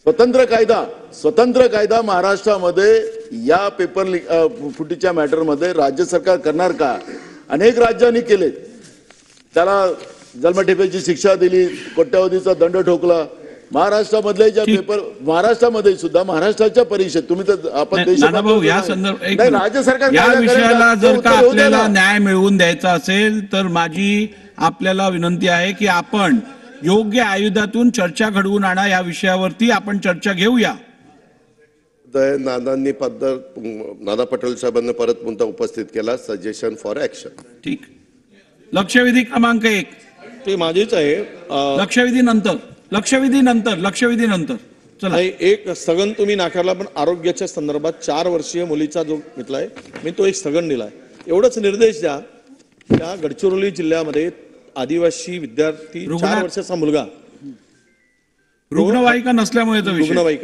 स्वतंत्र कायदा महाराष्ट्रामध्ये या पेपर फुटीच्या मॅटरमध्ये राज्य सरकार करणार का? अनेक राज्यांनी केले, त्याला जन्मठेपेची शिक्षा दिली, कोट्यावधीचा दंड ठोकला. महाराष्ट्रामधले ज्या पेपर महाराष्ट्रामध्ये सुद्धा महाराष्ट्राच्या परीक्षेत तुम्ही तर आपण राज्य सरकार या विषयाला जर का आपल्याला न्याय मिळवून द्यायचा असेल तर माझी आपल्याला विनंती आहे की आपण योग्य आयुधातून चर्चा घडवून आणा. या विषयावरती आपण चर्चा घेऊया. नाना पटोले साहेबांनी परत मुद्दा उपस्थित केला, सजेशन फॉर ऍक्शन. ठीक. लक्षवेधी क्रमांक 1 ते माझीच आहे. लक्षवेधी नंतर चला. एक स्थगन तुम्ही नाकारला, पण आरोग्याच्या संदर्भात 4 वर्षीय मुलीचा जो घेतलाय मी तो एक स्थगन दिलाय. एवढंच निर्देश द्या. त्या गडचिरोली जिल्ह्यामध्ये आदिवासी विद्यार्थी 4 वर्षाचा मुलगा रुग्णवाहिका नसल्यामुळे रुग्णवाहिका